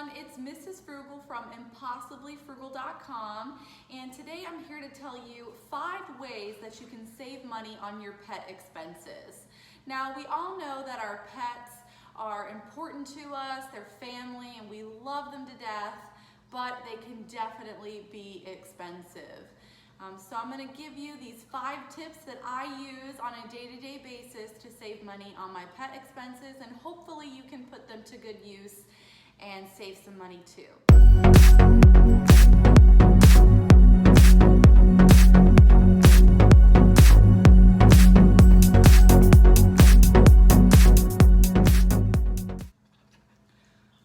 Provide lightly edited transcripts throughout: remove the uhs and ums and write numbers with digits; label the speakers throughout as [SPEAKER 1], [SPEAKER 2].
[SPEAKER 1] everyone, it's Mrs. Frugal from ImpossiblyFrugal.com, and today I'm here to tell you 5 ways that you can save money on your pet expenses. Now, we all know that our pets are important to us, they're family, and we love them to death, but they can definitely be expensive. So I'm going to give you these 5 tips that I use on a day-to-day basis to save money on my pet expenses, and hopefully you can put them to good use and save some money too.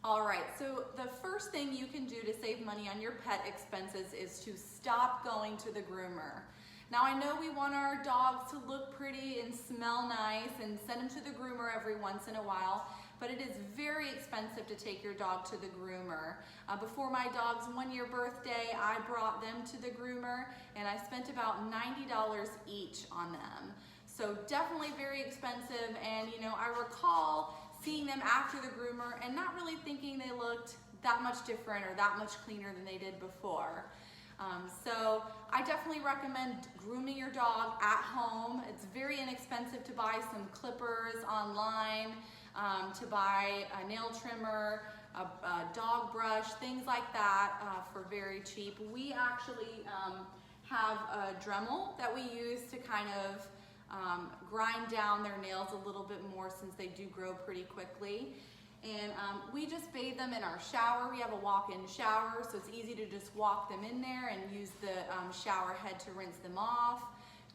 [SPEAKER 1] Alright, so the first thing you can do to save money on your pet expenses is to stop going to the groomer. Now, I know we want our dogs to look pretty and smell nice and send them to the groomer every once in a while, but it is very expensive to take your dog to the groomer. Before my dog's 1-year birthday, I brought them to the groomer and I spent about $90 each on them. So definitely very expensive, and I recall seeing them after the groomer and not really thinking they looked that much different or that much cleaner than they did before. So I definitely recommend grooming your dog at home. It's very inexpensive to buy some clippers online, to buy a nail trimmer, a dog brush, things like that for very cheap. We actually have a Dremel that we use to kind of grind down their nails a little bit more since they do grow pretty quickly. And we just bathe them in our shower. We have a walk-in shower, so it's easy to just walk them in there and use the shower head to rinse them off.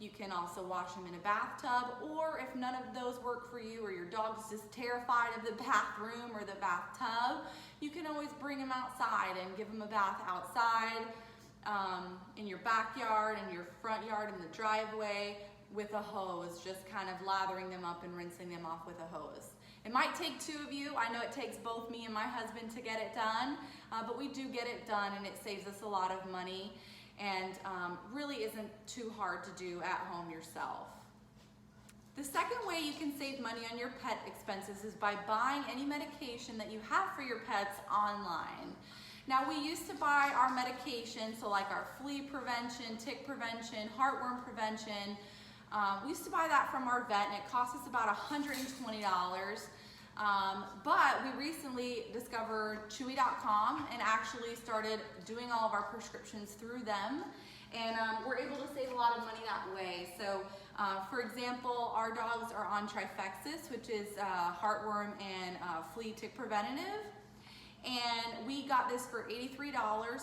[SPEAKER 1] You can also wash them in a bathtub, or if none of those work for you or your dog's just terrified of the bathroom or the bathtub, you can always bring them outside and give them a bath outside, in your backyard, in your front yard, in the driveway, with a hose, just kind of lathering them up and rinsing them off with a hose. It might take 2 of you. I know it takes both me and my husband to get it done, but we do get it done, and it saves us a lot of money and really isn't too hard to do at home yourself. The second way you can save money on your pet expenses is by buying any medication that you have for your pets online. Now, we used to buy our medication, so like our flea prevention, tick prevention, heartworm prevention, we used to buy that from our vet, and it cost us about $120. But we recently discovered Chewy.com and actually started doing all of our prescriptions through them, and we're able to save a lot of money that way. So, for example, our dogs are on Trifexis, which is heartworm and flea tick preventative. And we got this for $83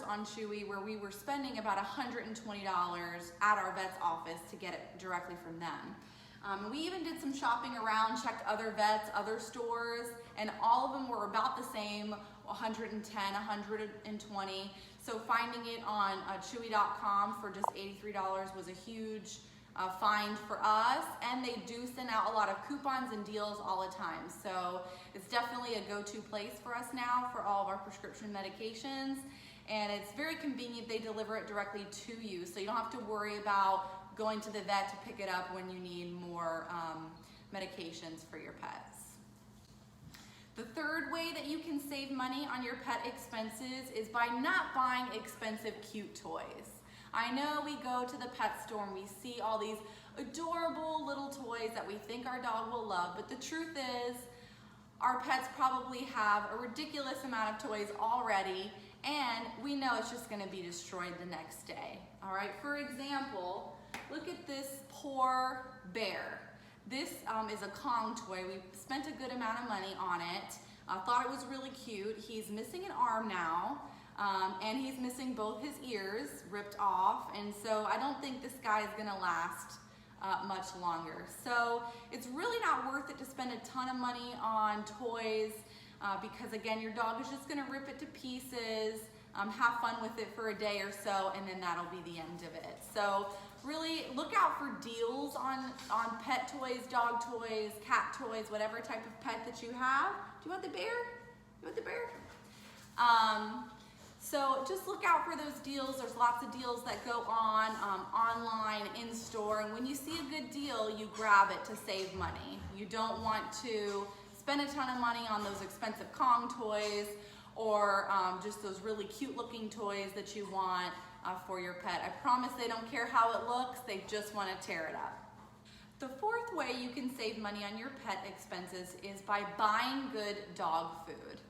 [SPEAKER 1] on Chewy, where we were spending about $120 at our vet's office to get it directly from them. We even did some shopping around, checked other vets, other stores, and all of them were about the same, $110, $120. So finding it on Chewy.com for just $83 was a huge find for us, and they do send out a lot of coupons and deals all the time. So it's definitely a go-to place for us now for all of our prescription medications, and it's very convenient. They deliver it directly to you, so you don't have to worry about going to the vet to pick it up when you need more medications for your pets. The third way that you can save money on your pet expenses is by not buying expensive cute toys. I know we go to the pet store and we see all these adorable little toys that we think our dog will love, but the truth is our pets probably have a ridiculous amount of toys already, and we know it's just going to be destroyed the next day. All right, for example, look at this poor bear. This is a Kong toy. We spent a good amount of money on it. I thought it was really cute. He's missing an arm now. And he's missing both his ears, ripped off, and so I don't think this guy is gonna last much longer. So it's really not worth it to spend a ton of money on toys because, again, your dog is just gonna rip it to pieces, have fun with it for a day or so, and then that'll be the end of it. So really look out for deals on pet toys, dog toys, cat toys, whatever type of pet that you have. Do you want the bear? You want the bear? So just look out for those deals. There's lots of deals that go on online, in store, and when you see a good deal, you grab it to save money. You don't want to spend a ton of money on those expensive Kong toys or just those really cute looking toys that you want for your pet. I promise they don't care how it looks, they just want to tear it up. The fourth way you can save money on your pet expenses is by buying good dog food.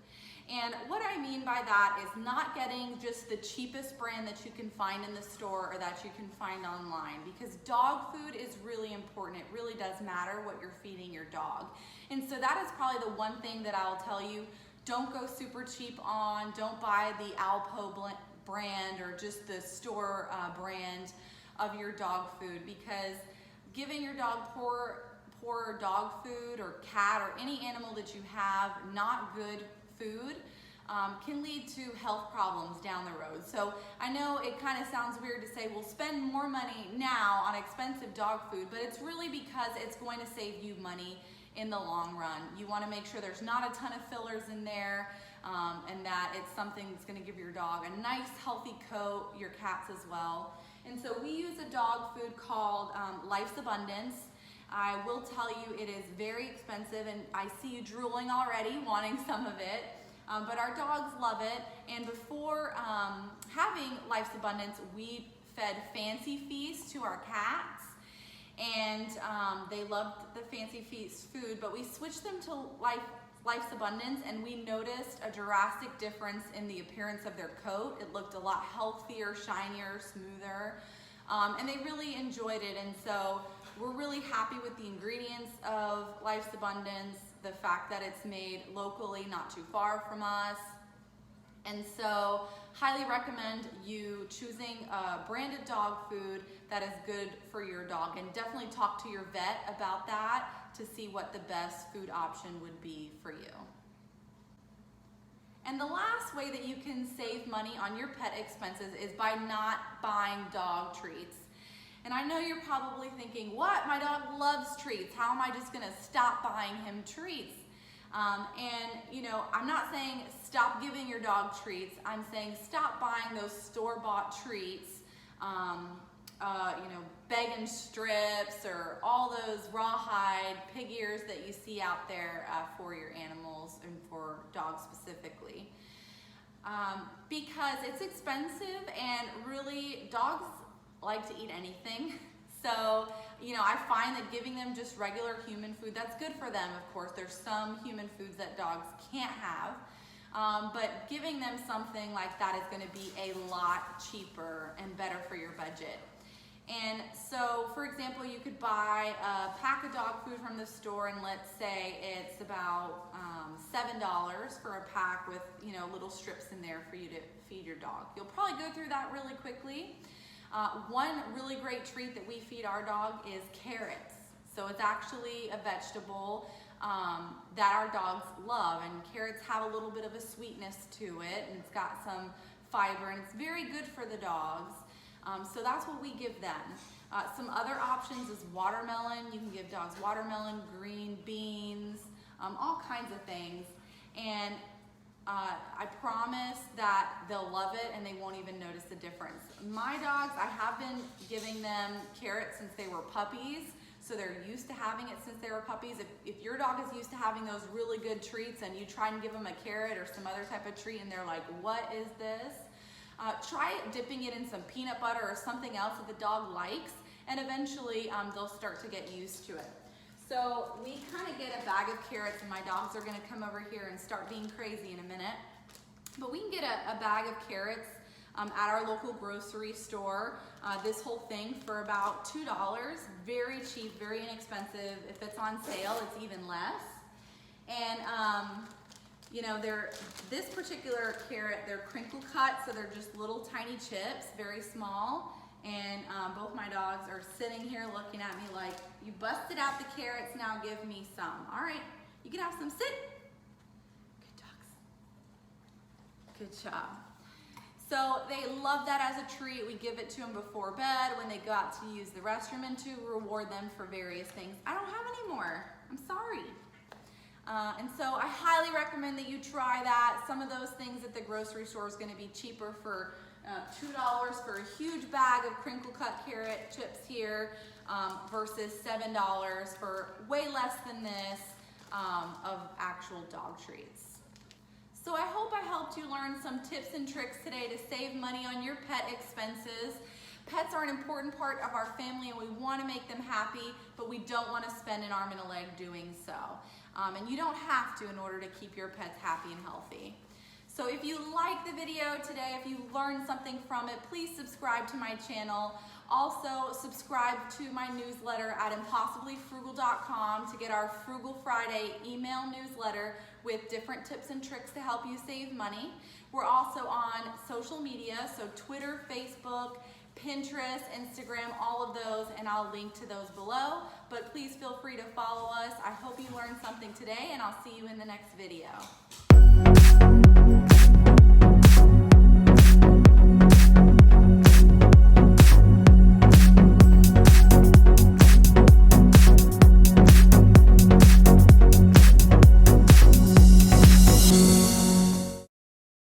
[SPEAKER 1] And what I mean by that is not getting just the cheapest brand that you can find in the store or that you can find online, because dog food is really important. It really does matter what you're feeding your dog. And so that is probably the one thing that I'll tell you, don't go super cheap on, don't buy the Alpo brand or just the store brand of your dog food, because giving your dog poor dog food, or cat, or any animal that you have not good food can lead to health problems down the road. So I know it kind of sounds weird to say, well, spend more money now on expensive dog food, but it's really because it's going to save you money in the long run. You want to make sure there's not a ton of fillers in there, and that it's something that's going to give your dog a nice healthy coat, your cats as well. And so we use a dog food called Life's Abundance. I will tell you it is very expensive, and I see you drooling already wanting some of it, but our dogs love it. And before having Life's Abundance, we fed Fancy Feast to our cats, and they loved the Fancy Feast food, but we switched them to Life's Abundance, and we noticed a drastic difference in the appearance of their coat. It looked a lot healthier, shinier, smoother, and they really enjoyed it. And so we're really happy with the ingredients of Life's Abundance, the fact that it's made locally, not too far from us. And so highly recommend you choosing a branded dog food that is good for your dog, and definitely talk to your vet about that to see what the best food option would be for you. And the last way that you can save money on your pet expenses is by not buying dog treats. And I know you're probably thinking, what? My dog loves treats. How am I just gonna stop buying him treats? And you know, I'm not saying stop giving your dog treats. I'm saying stop buying those store-bought treats, you know, bacon strips, or all those rawhide pig ears that you see out there for your animals and for dogs specifically. Because it's expensive, and really dogs like to eat anything. So, you know, I find that giving them just regular human food, that's good for them, of course. There's some human foods that dogs can't have, but giving them something like that is going to be a lot cheaper and better for your budget. And so, for example, you could buy a pack of dog food from the store, and let's say it's about $7 for a pack with, you know, little strips in there for you to feed your dog. You'll probably go through that really quickly. One really great treat that we feed our dog is carrots. So it's actually a vegetable that our dogs love, and carrots have a little bit of a sweetness to it, and it's got some fiber, and it's very good for the dogs. So that's what we give them. Some other options is watermelon. You can give dogs watermelon, green beans, all kinds of things. And I promise that they'll love it, and they won't even notice the difference. My dogs, I have been giving them carrots since they were puppies, so they're used to having it since they were puppies. If your dog is used to having those really good treats, and you try and give them a carrot or some other type of treat, and they're like, what is this? Try dipping it in some peanut butter or something else that the dog likes, and eventually they'll start to get used to it. So we kind of get a bag of carrots, and my dogs are gonna come over here and start being crazy in a minute. But we can get a bag of carrots at our local grocery store, this whole thing for about $2. Very cheap, very inexpensive. If it's on sale, it's even less. And you know, this particular carrot, they're crinkle cut, so they're just little tiny chips, very small. And both my dogs are sitting here looking at me like, you busted out the carrots, now give me some. All right, you can have some, sit. Good dogs. Good job. So they love that as a treat. We give it to them before bed, when they go out to use the restroom, and to reward them for various things. I don't have any more, I'm sorry. And so I highly recommend that you try that. Some of those things at the grocery store is gonna be cheaper for $2 for a huge bag of crinkle cut carrot chips here versus $7 for way less than this of actual dog treats. So I hope I helped helped you learn some tips and tricks today to save money on your pet expenses. Pets are an important part of our family and we want to make them happy, but we don't want to spend an arm and a leg doing so. And you don't have to in order to keep your pets happy and healthy. So if you liked the video today, if you learned something from it, please subscribe to my channel. Also, subscribe to my newsletter at impossiblyfrugal.com to get our Frugal Friday email newsletter with different tips and tricks to help you save money. We're also on social media, so Twitter, Facebook, Pinterest, Instagram, all of those, and I'll link to those below. But please feel free to follow us. I hope you learned something today, and I'll see you in the next video.